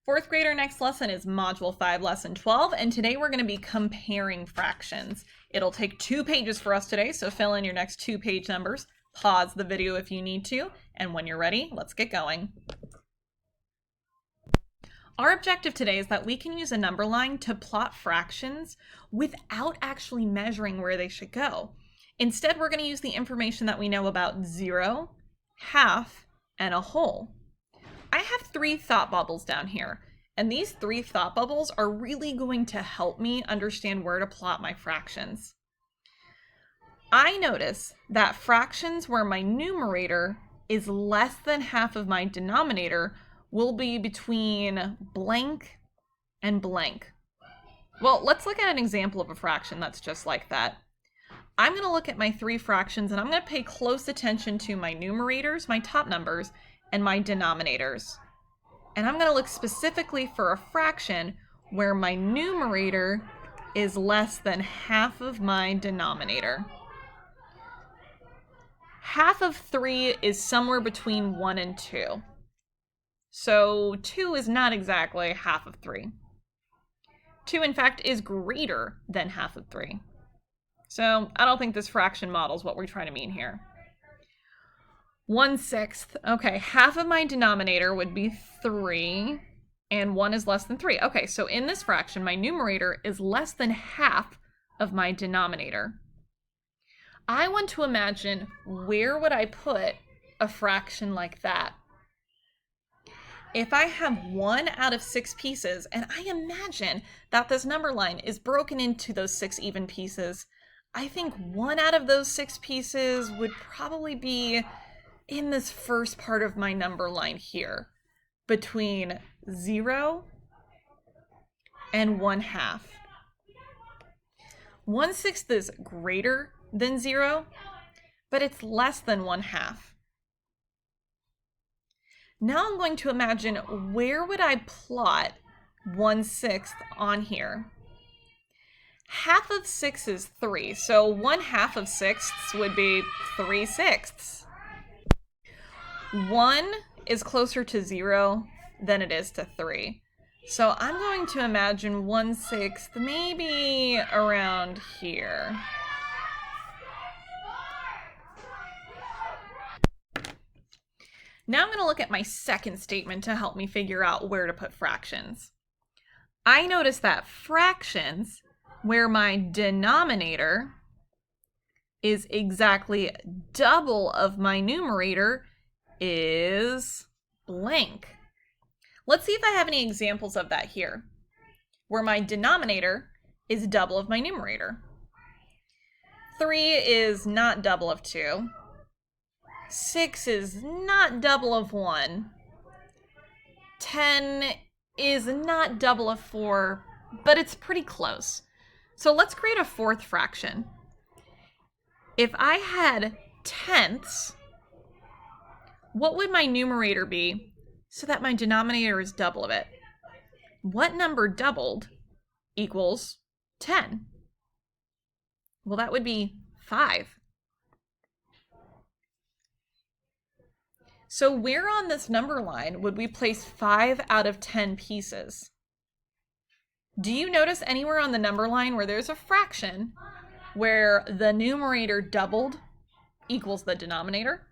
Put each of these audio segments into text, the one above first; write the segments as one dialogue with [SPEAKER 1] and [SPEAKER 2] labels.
[SPEAKER 1] Fourth grader, next lesson is Module 5, Lesson 12, and today we're going to be comparing fractions. It'll take 2 pages for us today, so fill in your next 2 page numbers, pause the video if you need to, and when you're ready, let's get going. Our objective today is that we can use a number line to plot fractions without actually measuring where they should go. Instead, we're going to use the information that we know about 0, half, and a whole. I have 3 thought bubbles down here, and these 3 thought bubbles are really going to help me understand where to plot my fractions. I notice that fractions where my numerator is less than half of my denominator will be between blank and blank. Well, let's look at an example of a fraction that's just like that. I'm going to look at my 3 fractions and I'm going to pay close attention to my numerators, my top numbers, and my denominators. And I'm going to look specifically for a fraction where my numerator is less than half of my denominator. Half of 3 is somewhere between 1 and 2. So 2 is not exactly half of 3. 2, in fact, is greater than half of 3. So I don't think this fraction models what we're trying to mean here. 1/6. Okay, half of my denominator would be 3, and 1 is less than 3. Okay, so in this fraction, my numerator is less than half of my denominator. I want to imagine where would I put a fraction like that. If I have 1 out of 6 pieces, and I imagine that this number line is broken into those 6 even pieces, I think 1 out of those 6 pieces would probably be in this first part of my number line here, between 0 and 1/2. 1/6 is greater than 0, but it's less than 1/2. Now I'm going to imagine where would I plot 1/6 on here. Half of 6 is 3, so 1/2 of 6 would be 3/6. 1 is closer to 0 than it is to 3. So I'm going to imagine 1/6 maybe around here. Now I'm going to look at my second statement to help me figure out where to put fractions. I notice that fractions where my denominator is exactly double of my numerator is blank. Let's see if I have any examples of that here, where my denominator is double of my numerator. 3 is not double of 2. 6 is not double of 1. 10 is not double of 4, but it's pretty close. So let's create a 4th fraction. If I had tenths, what would my numerator be so that my denominator is double of it? What number doubled equals 10? Well, that would be 5. So where on this number line would we place 5 out of 10 pieces? Do you notice anywhere on the number line where there's a fraction where the numerator doubled equals the denominator?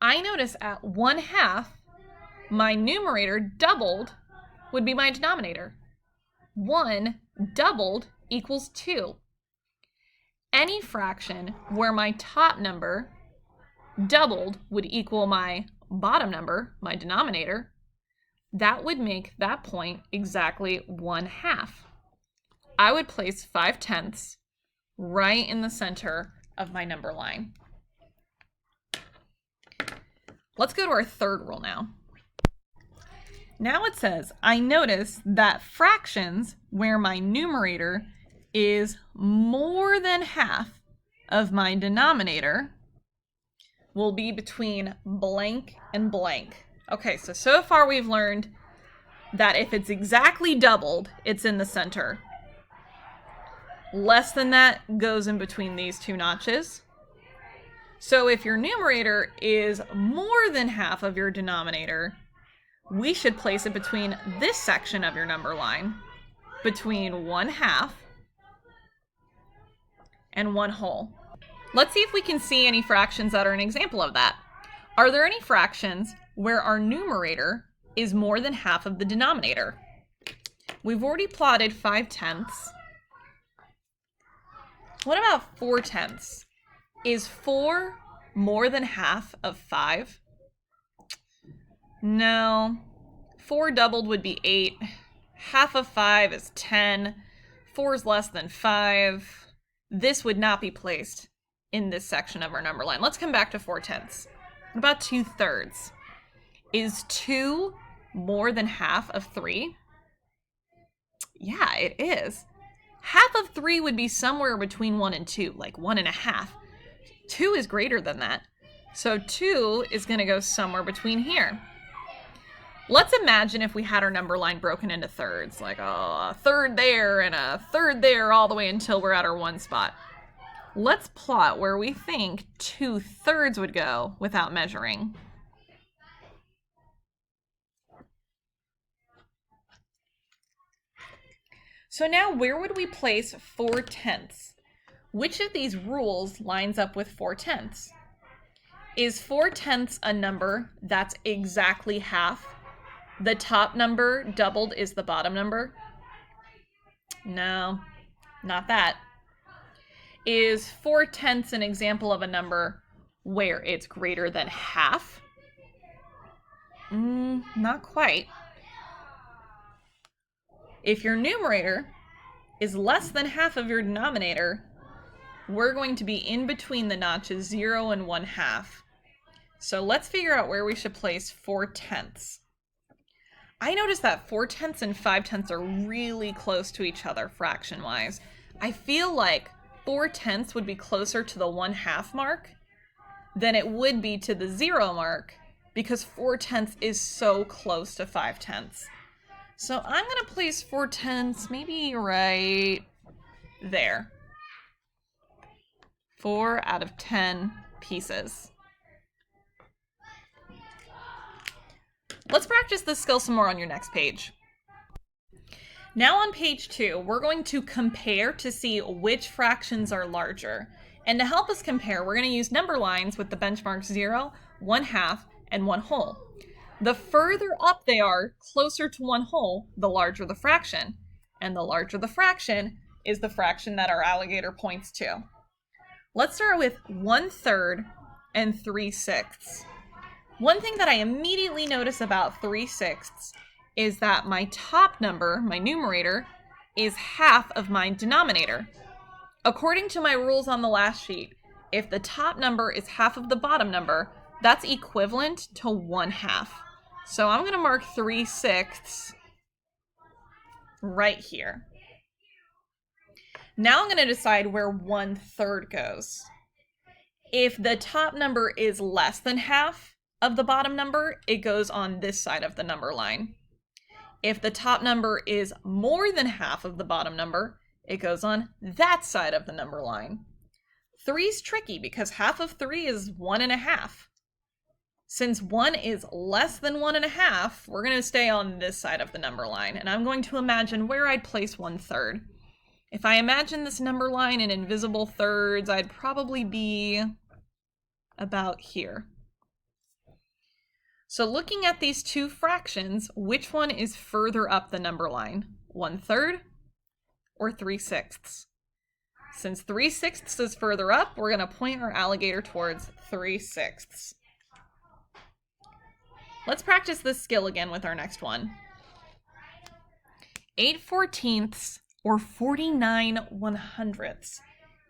[SPEAKER 1] I notice at 1/2, my numerator doubled would be my denominator. 1 doubled equals 2. Any fraction where my top number doubled would equal my bottom number, my denominator, that would make that point exactly 1/2. I would place 5/10 right in the center of my number line. Let's go to our third rule now. Now it says, I notice that fractions where my numerator is more than half of my denominator will be between blank and blank. Okay, so far we've learned that if it's exactly doubled, it's in the center. Less than that goes in between these 2 notches. So if your numerator is more than half of your denominator, we should place it between this section of your number line, between 1/2 and 1 whole. Let's see if we can see any fractions that are an example of that. Are there any fractions where our numerator is more than half of the denominator? We've already plotted 5/10. What about 4/10? Is 4 more than half of 5? No. 4 doubled would be 8. Half of 5 is 10. 4 is less than 5. This would not be placed in this section of our number line. Let's come back to 4/10. What about 2/3? Is 2 more than half of 3? Yeah, it is. Half of 3 would be somewhere between 1 and 2, like 1.5. 2 is greater than that. So 2 is going to go somewhere between here. Let's imagine if we had our number line broken into thirds, like a third there and a third there all the way until we're at our 1 spot. Let's plot where we think 2/3 would go without measuring. So now where would we place 4/10? Which of these rules lines up with 4/10? Is 4/10 a number that's exactly half? The top number doubled is the bottom number? No, not that. Is 4/10 an example of a number where it's greater than half? Not quite. If your numerator is less than half of your denominator, we're going to be in between the notches 0 and 1/2. So let's figure out where we should place 4/10. I noticed that 4/10 and 5/10 are really close to each other fraction-wise. I feel like 4/10 would be closer to the 1/2 mark than it would be to the 0 mark because 4/10 is so close to 5/10. So I'm going to place 4/10 maybe right there. 4 out of 10 pieces. Let's practice this skill some more on your next page. Now on page 2, we're going to compare to see which fractions are larger. And to help us compare, we're going to use number lines with the benchmarks 0, 1/2, and 1 whole. The further up they are, closer to 1 whole, the larger the fraction. And the larger the fraction is the fraction that our alligator points to. Let's start with 1/3 and 3/6. One thing that I immediately notice about 3/6 is that my top number, my numerator, is half of my denominator. According to my rules on the last sheet, if the top number is half of the bottom number, that's equivalent to 1/2. So I'm going to mark 3/6 right here. Now I'm going to decide where 1/3 goes. If the top number is less than half of the bottom number, it goes on this side of the number line. If the top number is more than half of the bottom number, it goes on that side of the number line. 3 is tricky because half of 3 is 1.5. Since 1 is less than 1.5, we're going to stay on this side of the number line, and I'm going to imagine where I'd place 1/3. If I imagine this number line in invisible thirds, I'd probably be about here. So looking at these two fractions, which one is further up the number line? 1/3 or 3/6? Since 3/6 is further up, we're going to point our alligator towards 3/6. Let's practice this skill again with our next one. 8/14 or 49/100.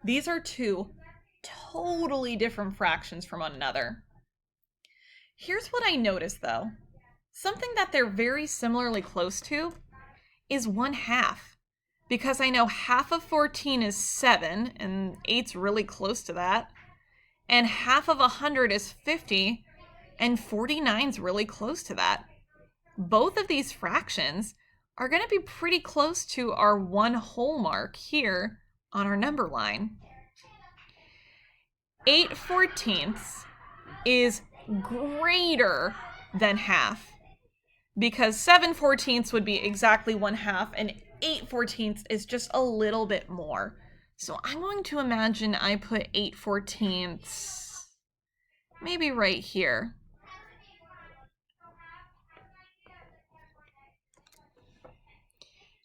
[SPEAKER 1] These are two totally different fractions from one another. Here's what I noticed though. Something that they're very similarly close to is 1/2. Because I know half of 14 is 7, and 8's really close to that. And half of 100 is 50, and 49's really close to that. Both of these fractions are going to be pretty close to our 1 whole mark here on our number line. 8/14 is greater than half. because 7/14 would be exactly 1/2, and 8/14 is just a little bit more. So I'm going to imagine I put 8/14 maybe right here.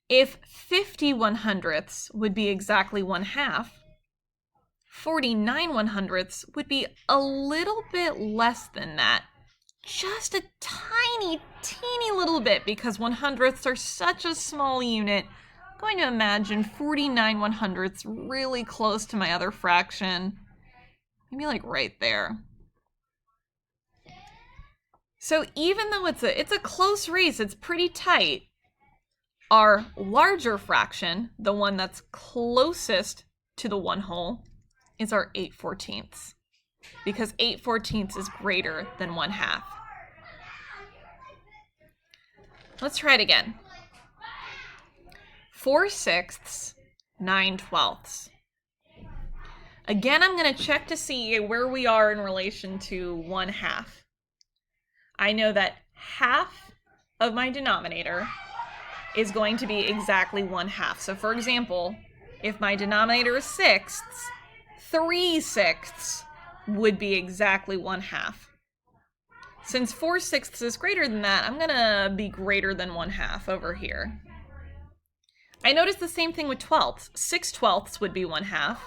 [SPEAKER 1] If 50/100 would be exactly 1/2, 49/100 would be a little bit less than that. Just a tiny, teeny little bit, because 100ths are such a small unit. I'm going to imagine 49/100 really close to my other fraction. Maybe like right there. So even though it's a close race, it's pretty tight, our larger fraction, the one that's closest to the 1 whole, is our 8/14, because 8/14 is greater than 1/2. Let's try it again. 4/6, 9/12. Again, I'm going to check to see where we are in relation to 1/2. I know that half of my denominator is going to be exactly 1/2. So for example, if my denominator is 6ths, 3/6 would be exactly 1/2. Since 4/6 is greater than that, I'm gonna be greater than 1/2 over here. I noticed the same thing with 12ths. 6/12 would be 1/2.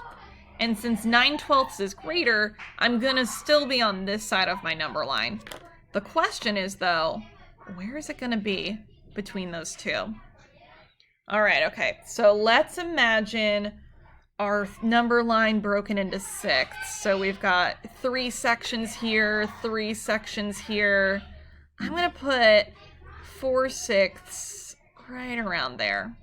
[SPEAKER 1] And since 9/12 is greater, I'm gonna still be on this side of my number line. The question is though, where is it gonna be between those two? All right, okay, so let's imagine our number line broken into 6ths. So we've got 3 sections here, 3 sections here. I'm gonna put 4/6 right around there.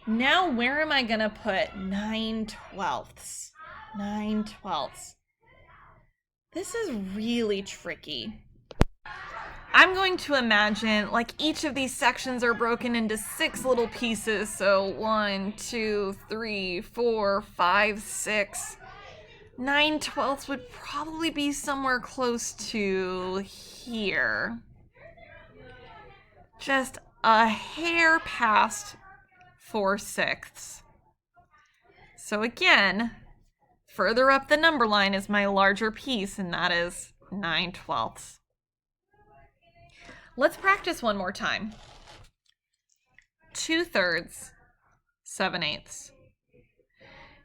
[SPEAKER 1] Now where am I gonna put 9/12? 9/12. This is really tricky. I'm going to imagine like each of these sections are broken into 6 little pieces. So 1, 2, 3, 4, 5, 6. 9/12 would probably be somewhere close to here. Just a hair past 4/6. So again, further up the number line is my larger piece, and that is 9/12. Let's practice one more time. 2/3, 7/8.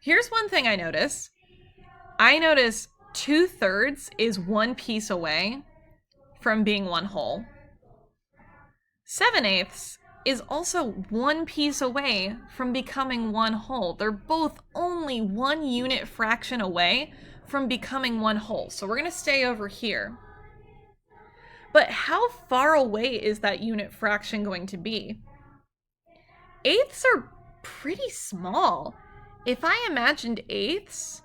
[SPEAKER 1] Here's one thing I notice. I notice 2/3 is 1 piece away from being 1 whole. 7/8 is also 1 piece away from becoming 1 whole. They're both only 1 unit fraction away from becoming 1 whole. So we're going to stay over here. But how far away is that unit fraction going to be? 8ths are pretty small. If I imagined 8ths,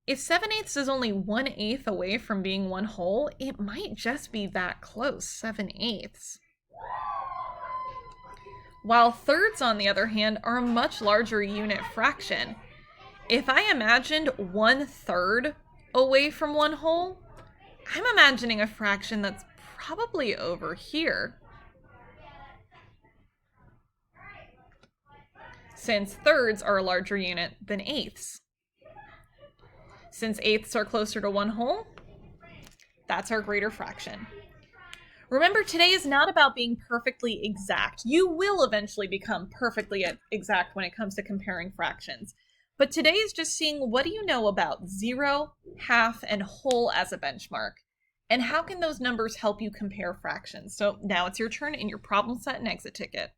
[SPEAKER 1] if 7/8 is only 1/8 away from being 1 whole, it might just be that close, 7/8. While thirds, on the other hand, are a much larger unit fraction. If I imagined 1/3 away from 1 whole, I'm imagining a fraction that's probably over here. Since thirds are a larger unit than 8ths. Since 8ths are closer to 1 whole, that's our greater fraction. Remember, today is not about being perfectly exact. You will eventually become perfectly exact when it comes to comparing fractions. But today is just seeing, what do you know about 0, half, and whole as a benchmark? And how can those numbers help you compare fractions? So now it's your turn in your problem set and exit ticket.